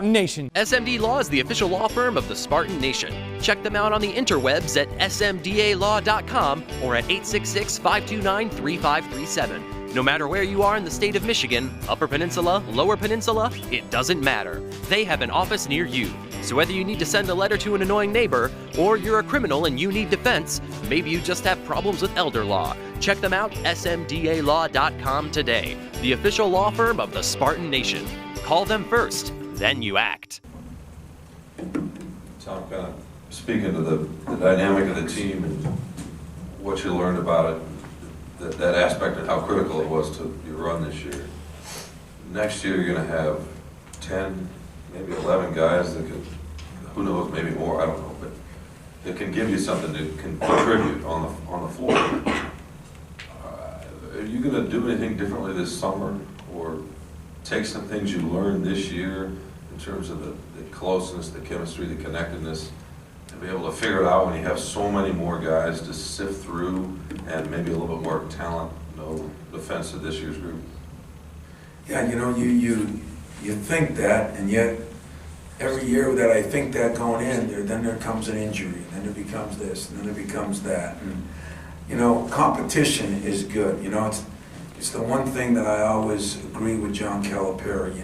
Nation. SMD Law is the official law firm of the Spartan Nation. Check them out on the interwebs at smdalaw.com or at 866-529-3537. No matter where you are in the state of Michigan, Upper Peninsula, Lower Peninsula, it doesn't matter. They have an office near you. So whether you need to send a letter to an annoying neighbor, or you're a criminal and you need defense, maybe you just have problems with elder law, check them out, smdalaw.com today. The official law firm of the Spartan Nation. Call them first. Then you act. Tom, kind of speaking to the dynamic of the team and what you learned about it, that aspect of how critical it was to your run this year. Next year you're going to have 10, maybe 11 guys that could, who knows, maybe more, I don't know, but that can give you something that can contribute on the floor. Are you going to do anything differently this summer, or take some things you learned this year in terms of the closeness, the chemistry, the connectedness, and be able to figure it out when you have so many more guys to sift through and maybe a little bit more talent, no offense to this year's group? Yeah, you think that, and yet every year that I think that going in, then there comes an injury, and then it becomes this, and then it becomes that. And, competition is good. It's the one thing that I always agree with John Calipari,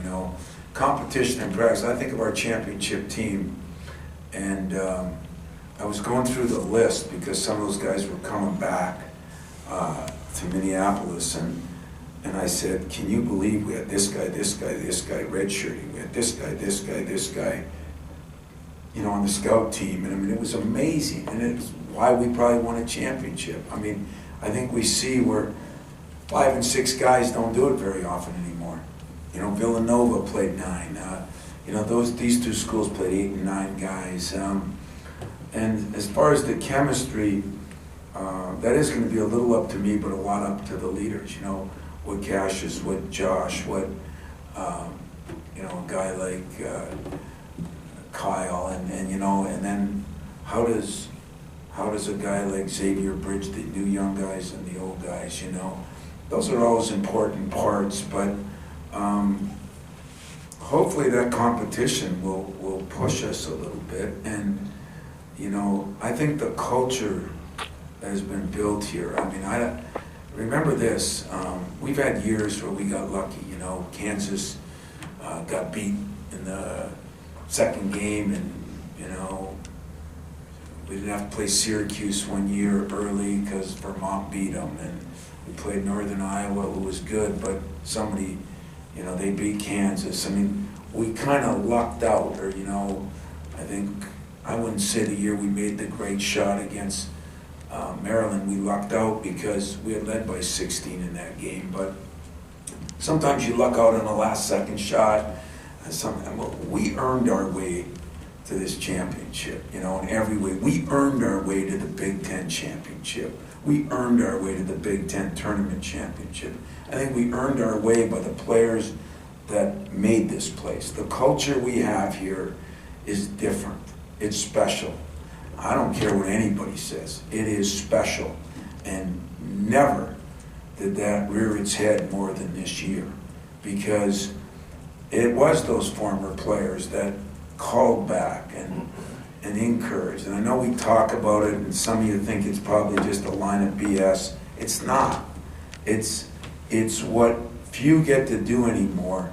competition in practice. I think of our championship team, and I was going through the list because some of those guys were coming back to Minneapolis, and I said, can you believe we had this guy, redshirting, we had this guy, on the scout team, and it was amazing, and it's why we probably won a championship. I think we see where 5 and 6 guys don't do it very often anymore. Villanova played 9. These two schools played 8 and 9 guys. And as far as the chemistry, that is going to be a little up to me, but a lot up to the leaders. What Cassius, what Josh, what a guy like Kyle, and then how does a guy like Xavier bridge the new young guys and the old guys? Those are always important parts, but hopefully that competition will push us a little bit. And I think the culture that has been built here, I remember this, we've had years where we got lucky. Kansas got beat in the second game, and we didn't have to play Syracuse one year early because Vermont beat them, and we played Northern Iowa, who was good, but somebody, they beat Kansas. We kind of lucked out, or, I think, I wouldn't say the year we made the great shot against Maryland, we lucked out because we had led by 16 in that game. But sometimes you luck out on the last second shot. We earned our way to this championship, in every way. We earned our way to the Big Ten championship. We earned our way to the Big Ten tournament championship. I think we earned our way by the players that made this place. The culture we have here is different. It's special. I don't care what anybody says. It is special. And never did that rear its head more than this year, because it was those former players that called back and encouraged. And I know we talk about it, and some of you think it's probably just a line of BS. It's not. It's what few get to do anymore.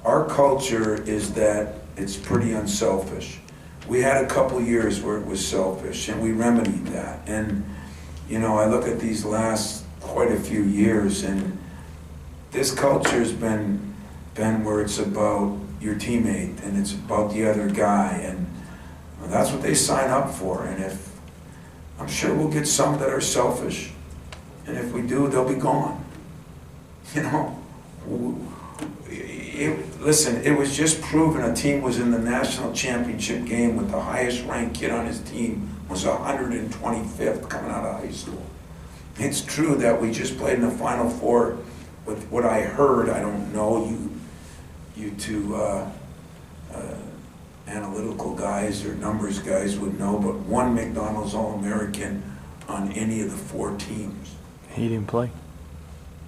Our culture is that it's pretty unselfish. We had a couple years where it was selfish, and we remedied that. And I look at these last quite a few years, and this culture's been where it's about your teammate and it's about the other guy, and that's what they sign up for. And if I'm sure we'll get some that are selfish, and if we do, they'll be gone. Listen, it was just proven a team was in the national championship game with the highest ranked kid on his team was 125th coming out of high school. It's true that we just played in the Final Four with what I heard. I don't know, you two analytical guys or numbers guys would know, but one McDonald's All-American on any of the 4 teams. He didn't play.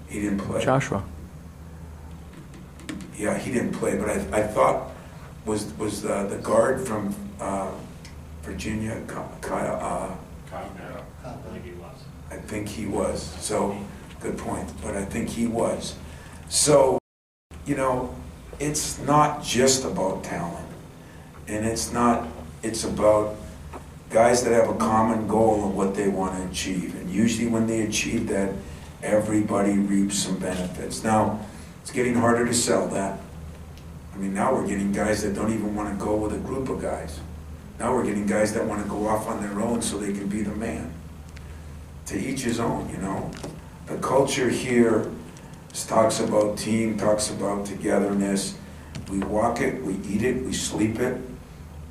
He didn't play. Joshua. Yeah, he didn't play, but I thought was the guard from Virginia, Kyle, I think he was. So, good point, but I think he was. So, you know, it's not just about talent. And it's about guys that have a common goal of what they want to achieve. And usually when they achieve that, everybody reaps some benefits. Now, it's getting harder to sell that. I mean, now we're getting guys that don't even want to go with a group of guys. Now we're getting guys that want to go off on their own so they can be the man. To each his own, you know. The culture here talks about team, talks about togetherness. We walk it, we eat it, we sleep it,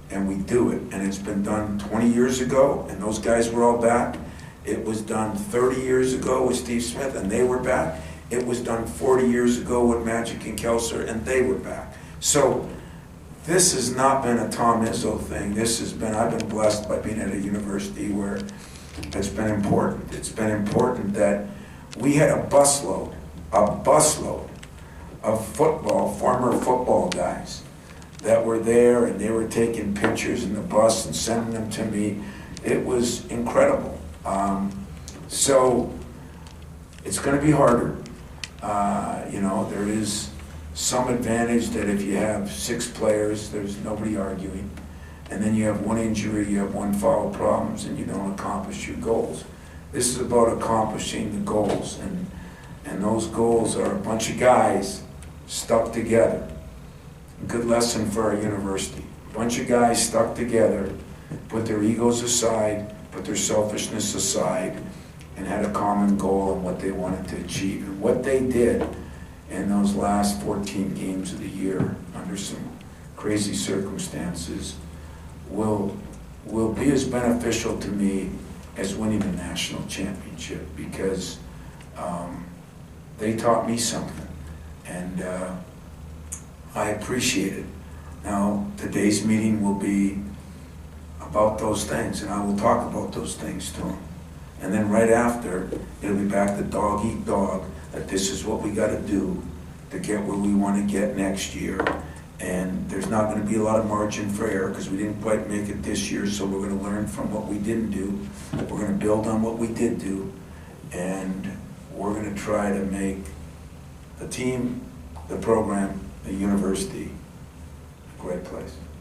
and we do it. And it's been done 20 years ago, and those guys were all back. It was done 30 years ago with Steve Smith, and they were back. It was done 40 years ago with Magic and Kelser, and they were back. So this has not been a Tom Izzo thing. I've been blessed by being at a university where it's been important. It's been important that we had a busload of former football guys that were there, and they were taking pictures in the bus and sending them to me. It was incredible. So it's going to be harder. You know, there is some advantage that if you have 6 players, there's nobody arguing. And then you have one injury, you have one foul problems, and you don't accomplish your goals. This is about accomplishing the goals, and those goals are a bunch of guys stuck together. A good lesson for our university. A bunch of guys stuck together, put their egos aside, put their selfishness aside, and had a common goal and what they wanted to achieve. And what they did in those last 14 games of the year, under some crazy circumstances, will be as beneficial to me as winning a national championship, because they taught me something, and I appreciate it. Now, today's meeting will be about those things, and I will talk about those things to them. And then right after, it'll be back to dog eat dog, that this is what we got to do to get where we want to get next year. And there's not going to be a lot of margin for error because we didn't quite make it this year, so we're going to learn from what we didn't do. We're going to build on what we did do, and we're going to try to make the team, the program, the university a great place.